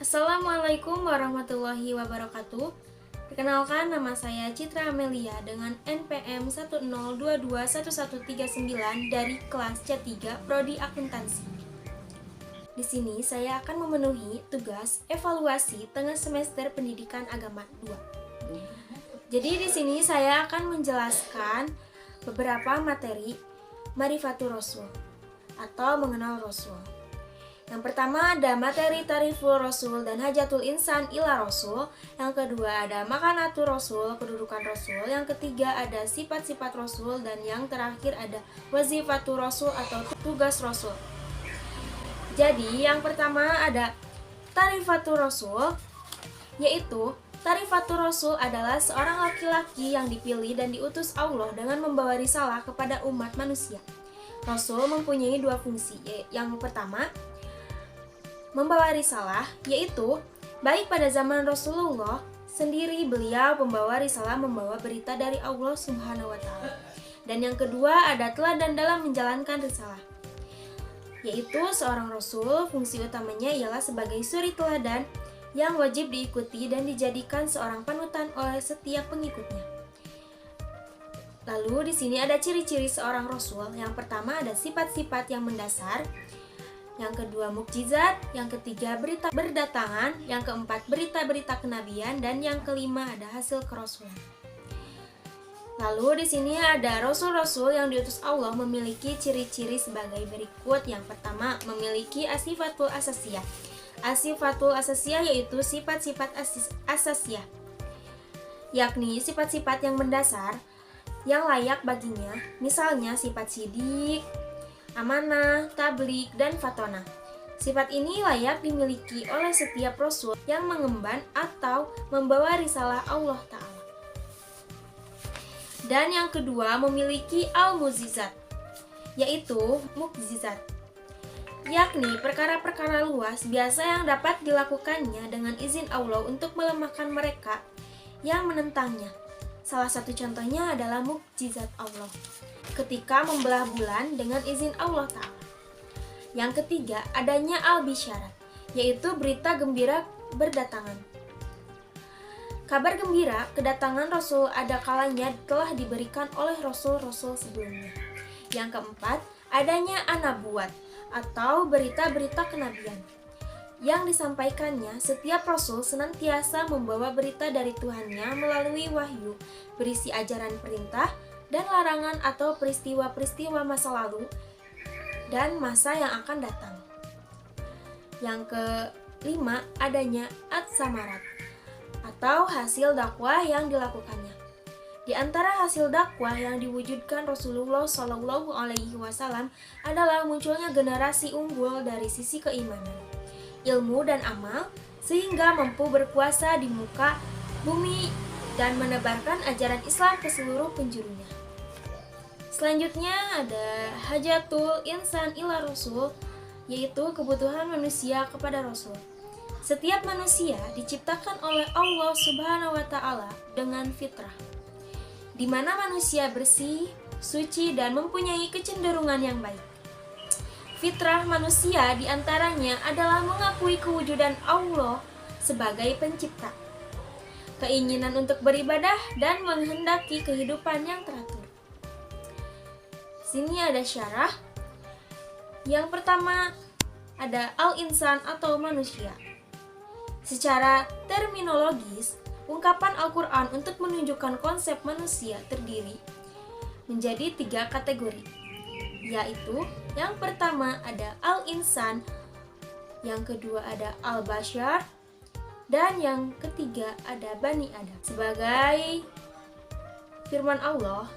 Assalamualaikum warahmatullahi wabarakatuh. Perkenalkan, nama saya Citra Amelia dengan NPM 102211139 dari kelas C3 Prodi Akuntansi. Di sini saya akan memenuhi tugas evaluasi tengah semester Pendidikan Agama 2. Jadi di sini saya akan menjelaskan beberapa materi Marifatur Rasul atau mengenal Rasul. Yang pertama ada materi Tariful Rasul dan Hajatul Insan ila Rasul. Yang kedua ada Makanatul Rasul, kedudukan Rasul. Yang ketiga ada sifat-sifat Rasul. Dan yang terakhir ada Wazifatul Rasul atau tugas Rasul. Jadi yang pertama ada Tarifatul Rasul, yaitu Tarifatul Rasul adalah seorang laki-laki yang dipilih dan diutus Allah dengan membawa risalah kepada umat manusia. Rasul mempunyai dua fungsi. Yang pertama, membawa risalah, yaitu baik pada zaman Rasulullah sendiri beliau membawa risalah, membawa berita dari Allah Subhanahu wa Ta'ala. Dan yang kedua ada teladan dalam menjalankan risalah, yaitu seorang Rasul fungsi utamanya ialah sebagai suri teladan yang wajib diikuti dan dijadikan seorang panutan oleh setiap pengikutnya. Lalu di sini ada ciri-ciri seorang Rasul. Yang pertama ada sifat-sifat yang mendasar. Yang kedua mukjizat, yang ketiga berita berdatangan, yang keempat berita-berita kenabian, dan yang kelima ada hasil kerasulan. Lalu di sini ada rasul-rasul yang diutus Allah memiliki ciri-ciri sebagai berikut. Yang pertama memiliki asifatul asasiyah. Asifatul asasiyah yaitu sifat-sifat asasiyah, yakni sifat-sifat yang mendasar yang layak baginya, misalnya sifat sidik, amanah, tablik, dan fatona. Sifat ini layak dimiliki oleh setiap rasul yang mengemban atau membawa risalah Allah Ta'ala. Dan yang kedua memiliki al-mukjizat, yaitu mukjizat, yakni perkara-perkara luas biasa yang dapat dilakukannya dengan izin Allah untuk melemahkan mereka yang menentangnya. Salah satu contohnya adalah mukjizat Allah ketika membelah bulan dengan izin Allah Ta'ala. Yang ketiga, adanya al-bisyarat, yaitu berita gembira berdatangan. Kabar gembira kedatangan Rasul ada kalanya telah diberikan oleh Rasul-Rasul sebelumnya. Yang keempat, adanya an-nabuwat atau berita-berita kenabian. Yang disampaikannya, setiap Rasul senantiasa membawa berita dari Tuhannya melalui wahyu, berisi ajaran perintah dan larangan atau peristiwa-peristiwa masa lalu dan masa yang akan datang. Yang kelima, adanya at-samarat atau hasil dakwah yang dilakukannya. Di antara hasil dakwah yang diwujudkan Rasulullah Shallallahu Alaihi Wasallam adalah munculnya generasi unggul dari sisi keimanan, ilmu dan amal, sehingga mampu berkuasa di muka bumi dan menebarkan ajaran Islam ke seluruh penjurunya. Selanjutnya ada hajatul insan ila Rasul, yaitu kebutuhan manusia kepada Rasul. Setiap manusia diciptakan oleh Allah Subhanahu wa Ta'ala dengan fitrah, di mana manusia bersih, suci, dan mempunyai kecenderungan yang baik. Fitrah manusia diantaranya adalah mengakui kewujudan Allah sebagai pencipta, keinginan untuk beribadah, dan menghendaki kehidupan yang teratur. Sini ada syarah. Yang pertama ada al-insan atau manusia. Secara terminologis, ungkapan Al-Quran untuk menunjukkan konsep manusia terdiri menjadi 3 kategori, yaitu yang pertama ada al-insan, yang kedua ada al-bashar, dan yang ketiga ada Bani Adam. Sebagai firman Allah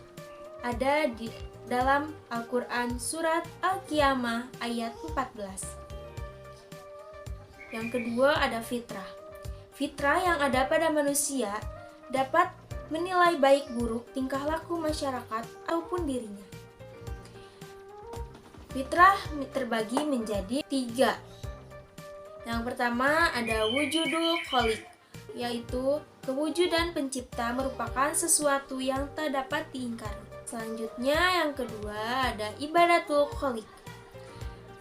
ada di dalam Al-Quran surat Al-Qiyamah ayat 14. Yang kedua ada fitrah. Fitrah yang ada pada manusia dapat menilai baik buruk tingkah laku masyarakat ataupun dirinya. Fitrah terbagi menjadi 3. Yang pertama ada wujudul khaliq, yaitu kewujudan pencipta merupakan sesuatu yang tak dapat diingkari. Selanjutnya yang kedua ada ibadatul khaliq,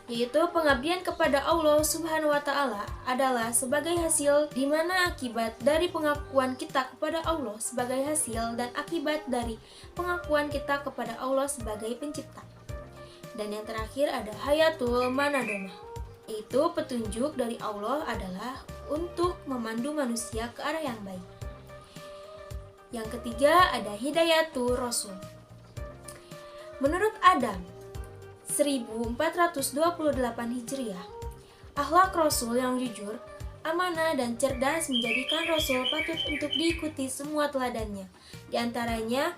yaitu pengabdian kepada Allah Subhanahu wa Ta'ala adalah sebagai hasil di mana akibat dari pengakuan kita kepada Allah sebagai hasil dan akibat dari pengakuan kita kepada Allah sebagai pencipta. Dan yang terakhir ada hayatul manadomah, yaitu petunjuk dari Allah adalah untuk memandu manusia ke arah yang baik. Yang ketiga ada hidayatul rasul. Menurut Adam 1428 Hijriah, akhlak Rasul yang jujur, amanah, dan cerdas menjadikan Rasul patut untuk diikuti semua teladannya. Di antaranya,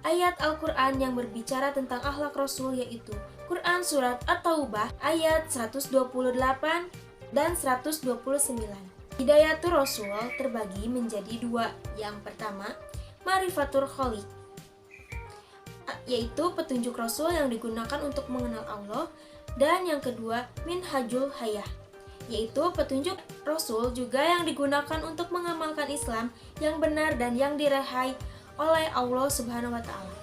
ayat Al-Quran yang berbicara tentang akhlak Rasul yaitu Quran Surat At-Taubah ayat 128 dan 129. Hidayatul Rasul terbagi menjadi dua. Yang pertama, Ma'rifatul Khaliq, yaitu petunjuk Rasul yang digunakan untuk mengenal Allah, dan yang kedua Minhajul Hayah, yaitu petunjuk Rasul juga yang digunakan untuk mengamalkan Islam yang benar dan yang dirahai oleh Allah Subhanahu wa Ta'ala.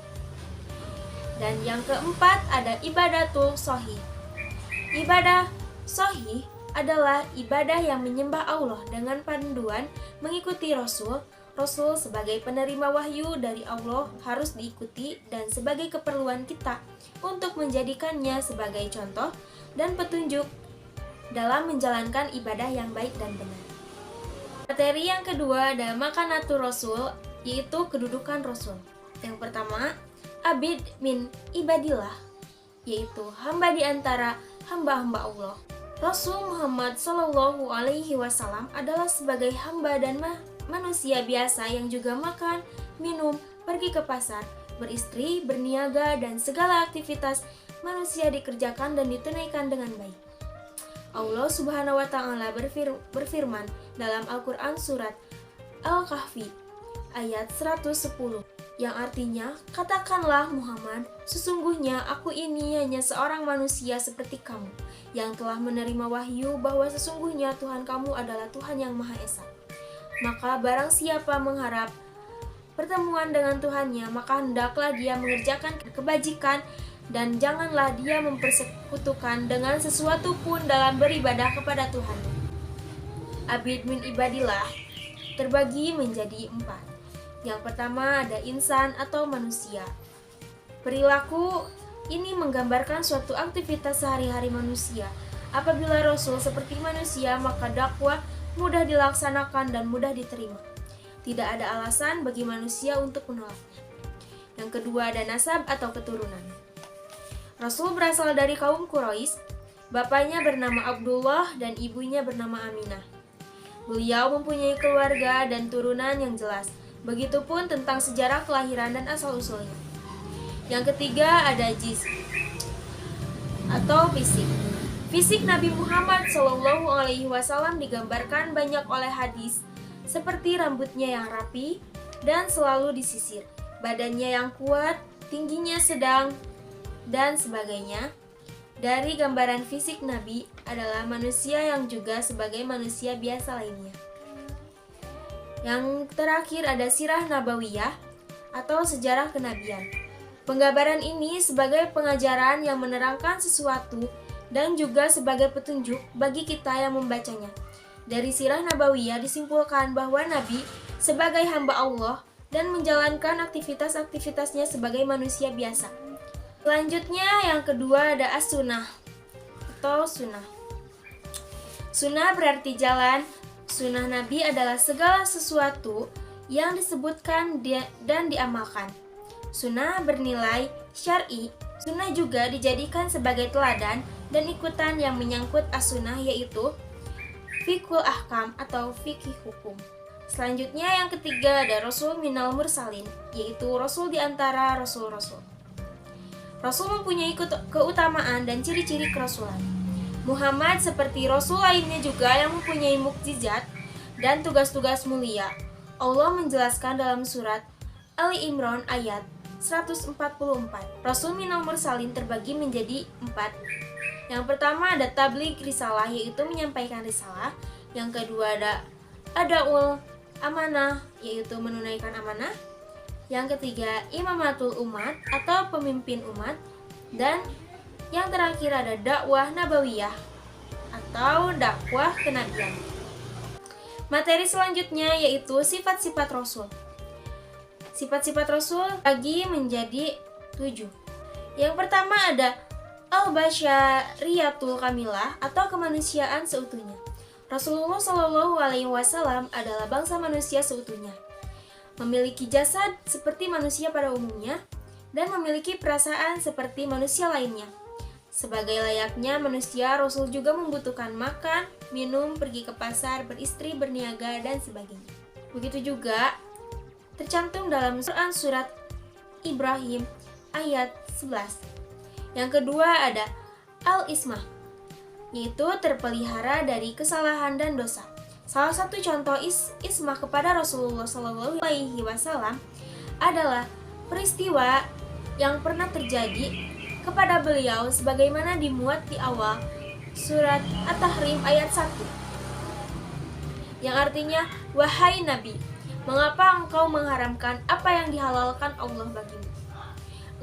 Dan yang keempat ada ibadatul shahih. Ibadah shahih adalah ibadah yang menyembah Allah dengan panduan mengikuti Rasul. Rasul sebagai penerima wahyu dari Allah harus diikuti dan sebagai keperluan kita untuk menjadikannya sebagai contoh dan petunjuk dalam menjalankan ibadah yang baik dan benar. Materi yang kedua ada makanatul Rasul, yaitu kedudukan Rasul. Yang pertama, abid min ibadillah, yaitu hamba di antara hamba-hamba Allah. Rasul Muhammad Shallallahu Alaihi Wasallam adalah sebagai hamba dan manusia biasa yang juga makan, minum, pergi ke pasar, beristri, berniaga, dan segala aktivitas manusia dikerjakan dan ditunaikan dengan baik. Allah Subhanahu wa Ta'ala berfirman dalam Al-Quran Surat Al-Kahfi ayat 110, yang artinya, katakanlah Muhammad, sesungguhnya aku ini hanya seorang manusia seperti kamu, yang telah menerima wahyu bahwa sesungguhnya Tuhan kamu adalah Tuhan yang Maha Esa. Maka barang siapa mengharap pertemuan dengan Tuhannya, maka hendaklah dia mengerjakan kebajikan dan janganlah dia mempersekutukan dengan sesuatu pun dalam beribadah kepada Tuhan. Abid min ibadillah terbagi menjadi 4. Yang pertama ada insan atau manusia. Perilaku ini menggambarkan suatu aktivitas sehari-hari manusia. Apabila Rasul seperti manusia, maka dakwah mudah dilaksanakan dan mudah diterima. Tidak ada alasan bagi manusia untuk menolaknya. Yang kedua ada nasab atau keturunan. Rasul berasal dari kaum Quraisy. Bapaknya bernama Abdullah dan ibunya bernama Aminah. Beliau mempunyai keluarga dan turunan yang jelas. Begitupun tentang sejarah kelahiran dan asal-usulnya. Yang ketiga ada jism atau fisik. Fisik Nabi Muhammad Shallallahu Alaihi Wasallam digambarkan banyak oleh hadis, seperti rambutnya yang rapi dan selalu disisir, badannya yang kuat, tingginya sedang, dan sebagainya. Dari gambaran fisik Nabi adalah manusia yang juga sebagai manusia biasa lainnya. Yang terakhir ada sirah nabawiyah atau sejarah kenabian. Penggambaran ini sebagai pengajaran yang menerangkan sesuatu dan juga sebagai petunjuk bagi kita yang membacanya. Dari sirah nabawiyah disimpulkan bahwa Nabi sebagai hamba Allah dan menjalankan aktivitas-aktivitasnya sebagai manusia biasa. Selanjutnya yang kedua ada as-sunnah atau sunnah. Sunnah berarti jalan. Sunnah Nabi adalah segala sesuatu yang disebutkan dan diamalkan. Sunnah bernilai syar'i. Sunnah juga dijadikan sebagai teladan dan ikutan yang menyangkut as-sunnah, yaitu fiqhul ahkam atau fikih hukum. Selanjutnya yang ketiga ada Rasul minal mursalin, yaitu Rasul di antara Rasul-Rasul. Rasul mempunyai keutamaan dan ciri-ciri kerasulan. Muhammad seperti Rasul lainnya juga yang mempunyai mukjizat dan tugas-tugas mulia. Allah menjelaskan dalam surat Ali Imran ayat 144. Rasul minal mursalin terbagi menjadi 4. Yang pertama ada tabligh risalah, yaitu menyampaikan risalah. Yang kedua ada adaul amanah, yaitu menunaikan amanah. Yang ketiga imamatul umat atau pemimpin umat. Dan Yang terakhir ada dakwah nabawiyah atau dakwah kenabian. Materi selanjutnya yaitu sifat-sifat Rasul. Sifat-sifat Rasul bagi menjadi 7. Yang pertama ada al-basyariyatul kamilah atau kemanusiaan seutuhnya. Rasulullah Shallallahu Alaihi Wasallam adalah bangsa manusia seutuhnya, memiliki jasad seperti manusia pada umumnya dan memiliki perasaan seperti manusia lainnya. Sebagai layaknya manusia, Rasul juga membutuhkan makan, minum, pergi ke pasar, beristri, berniaga, dan sebagainya. Begitu juga tercantum dalam Quran surat Ibrahim ayat 11. Yang kedua ada al-ismah, yaitu terpelihara dari kesalahan dan dosa. Salah satu contoh ismah kepada Rasulullah Shallallahu Alaihi Wasallam adalah peristiwa yang pernah terjadi kepada beliau sebagaimana dimuat di awal surat At-Tahrim ayat 1, yang artinya, wahai Nabi, mengapa engkau mengharamkan apa yang dihalalkan Allah bagimu?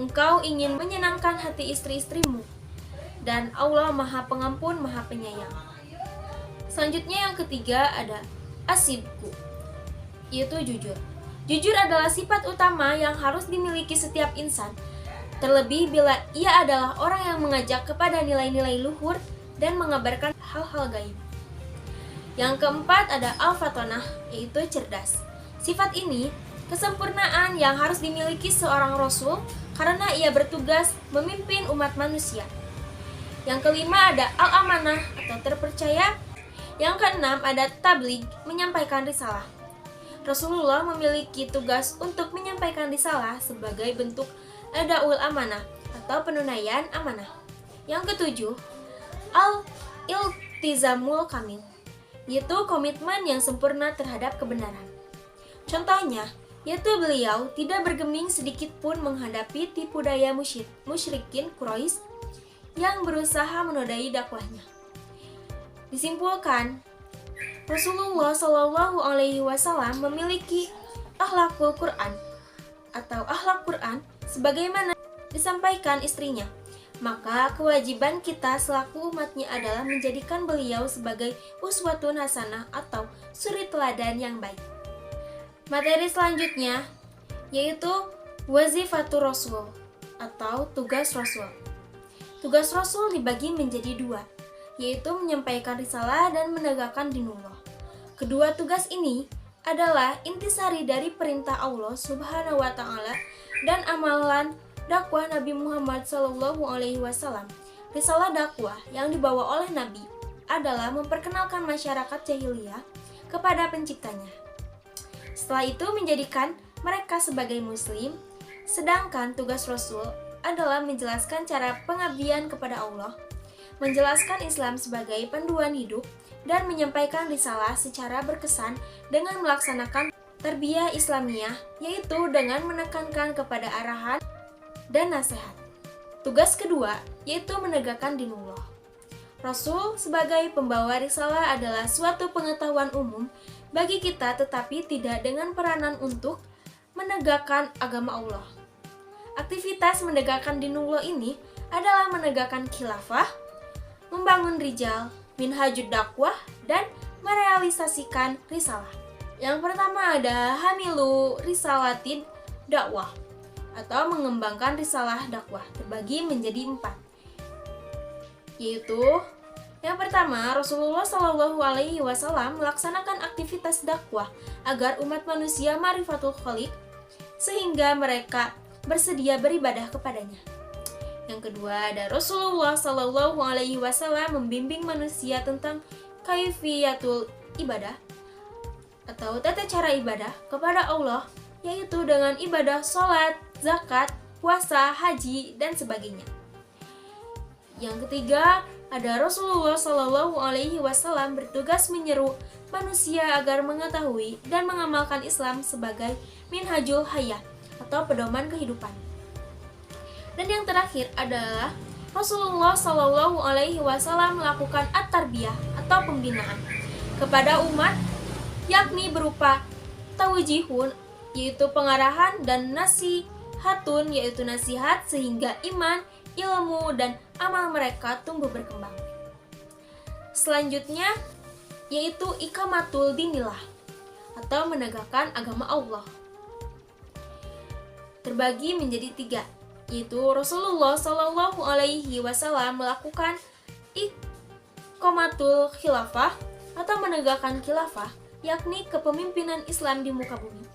Engkau ingin menyenangkan hati istri-istrimu, dan Allah Maha Pengampun, Maha Penyayang. Selanjutnya yang ketiga ada as-sidqu, yaitu jujur. Jujur adalah sifat utama yang harus dimiliki setiap insan, terlebih bila ia adalah orang yang mengajak kepada nilai-nilai luhur dan mengabarkan hal-hal gaib. Yang keempat ada al-fatonah, yaitu cerdas. Sifat ini kesempurnaan yang harus dimiliki seorang rasul karena ia bertugas memimpin umat manusia. Yang kelima ada al-amanah atau terpercaya. Yang keenam ada tabligh, menyampaikan risalah. Rasulullah memiliki tugas untuk menyampaikan risalah sebagai bentuk adaul amanah atau penunaian amanah. Yang ketujuh, al-iltizamul kamil, yaitu komitmen yang sempurna terhadap kebenaran. Contohnya, yaitu beliau tidak bergeming sedikit pun menghadapi tipu daya musyrikin Quraisy yang berusaha menodai dakwahnya. Disimpulkan, Rasulullah Shallallahu Alaihi Wasallam memiliki akhlakul Quran atau akhlak Quran sebagaimana disampaikan istrinya. Maka kewajiban kita selaku umatnya adalah menjadikan beliau sebagai uswatun hasanah atau suri teladan yang baik. Materi selanjutnya yaitu wazifatur Rasul atau tugas Rasul. Tugas Rasul dibagi menjadi 2, yaitu menyampaikan risalah dan menegakkan dinullah. Kedua tugas ini adalah intisari dari perintah Allah Subhanahu wa Ta'ala dan amalan dakwah Nabi Muhammad Sallallahu Alaihi Wasallam. Risalah dakwah yang dibawa oleh Nabi adalah memperkenalkan masyarakat jahiliyah kepada penciptanya. Setelah itu menjadikan mereka sebagai muslim, sedangkan tugas Rasul adalah menjelaskan cara pengabdian kepada Allah, menjelaskan Islam sebagai panduan hidup, dan menyampaikan risalah secara berkesan dengan melaksanakan tarbiyah Islamiyah, yaitu dengan menekankan kepada arahan dan nasihat. Tugas kedua yaitu menegakkan dinullah. Rasul sebagai pembawa risalah adalah suatu pengetahuan umum bagi kita, tetapi tidak dengan peranan untuk menegakkan agama Allah. Aktivitas menegakkan dinullah ini adalah menegakkan khilafah, membangun rijal, minhajud dakwah, dan merealisasikan risalah. Yang pertama ada hamilu risalatid dakwah atau mengembangkan risalah dakwah, terbagi menjadi 4, yaitu yang pertama, Rasulullah Shallallahu Alaihi Wasallam melaksanakan aktivitas dakwah agar umat manusia ma'rifatul khaliq sehingga mereka bersedia beribadah kepadanya. Yang kedua ada Rasulullah Shallallahu Alaihi Wasallam membimbing manusia tentang kaifiyatul ibadah atau tata cara ibadah kepada Allah, yaitu dengan ibadah sholat, zakat, puasa, haji, dan sebagainya. Yang ketiga ada Rasulullah Shallallahu Alaihi Wasallam bertugas menyeru manusia agar mengetahui dan mengamalkan Islam sebagai minhajul hayah atau pedoman kehidupan. Dan yang terakhir adalah Rasulullah Shallallahu Alaihi Wasallam melakukan at-tarbiyah atau pembinaan kepada umat, yakni berupa tawjihun, yaitu pengarahan, dan nasihatun, yaitu nasihat, sehingga iman, ilmu, dan amal mereka tumbuh berkembang. Selanjutnya yaitu iqamatul dinillah atau menegakkan agama Allah. Terbagi menjadi 3, yaitu Rasulullah Shallallahu Alaihi Wasallam melakukan iqamatul khilafah atau menegakkan khilafah, yakni kepemimpinan Islam di muka bumi.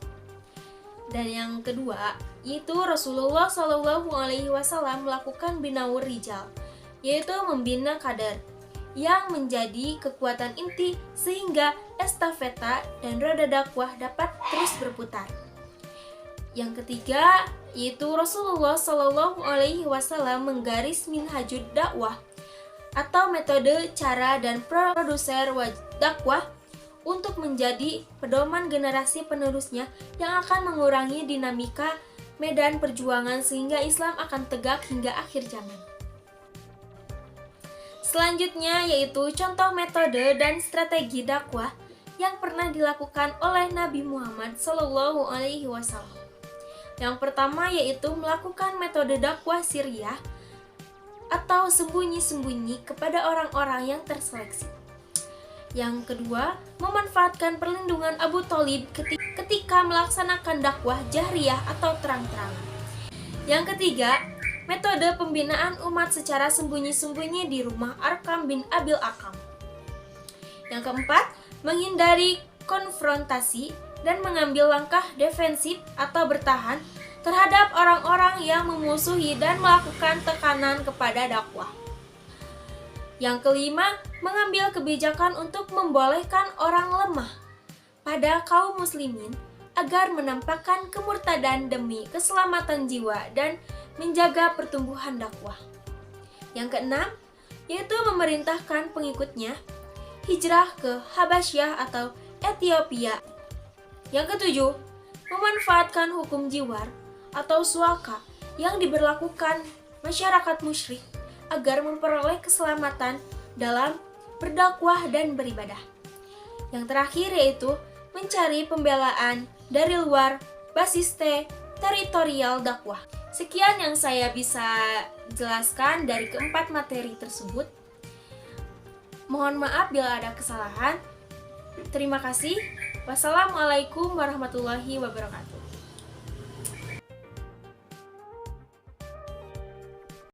Dan yang kedua, yaitu Rasulullah Shallallahu Alaihi Wasallam melakukan binaur rijal, yaitu membina kader yang menjadi kekuatan inti sehingga estafeta dan roda dakwah dapat terus berputar. Yang ketiga, yaitu Rasulullah Shallallahu Alaihi Wasallam menggaris minhajud dakwah atau metode, cara, dan produser dakwah untuk menjadi pedoman generasi penerusnya yang akan mengurangi dinamika medan perjuangan sehingga Islam akan tegak hingga akhir zaman. Selanjutnya yaitu contoh metode dan strategi dakwah yang pernah dilakukan oleh Nabi Muhammad Shallallahu Alaihi Wasallam. Yang pertama yaitu melakukan metode dakwah sirriyah atau sembunyi-sembunyi kepada orang-orang yang terseleksi. Yang kedua, memanfaatkan perlindungan Abu Thalib ketika melaksanakan dakwah jahriyah atau terang-terangan. Yang ketiga, metode pembinaan umat secara sembunyi-sembunyi di rumah Arkam bin Abil Akam. Yang keempat, menghindari konfrontasi dan mengambil langkah defensif atau bertahan terhadap orang-orang yang memusuhi dan melakukan tekanan kepada dakwah. Yang kelima, mengambil kebijakan untuk membolehkan orang lemah pada kaum muslimin agar menampakkan kemurtadan demi keselamatan jiwa dan menjaga pertumbuhan dakwah. Yang keenam, yaitu memerintahkan pengikutnya hijrah ke Habasyah atau Ethiopia. Yang ketujuh, memanfaatkan hukum jiwar atau suaka yang diberlakukan masyarakat musyrik agar memperoleh keselamatan dalam berdakwah dan beribadah. Yang terakhir yaitu mencari pembelaan dari luar basis teritorial dakwah. Sekian yang saya bisa jelaskan dari keempat materi tersebut. Mohon maaf bila ada kesalahan. Terima kasih. Wassalamualaikum warahmatullahi wabarakatuh.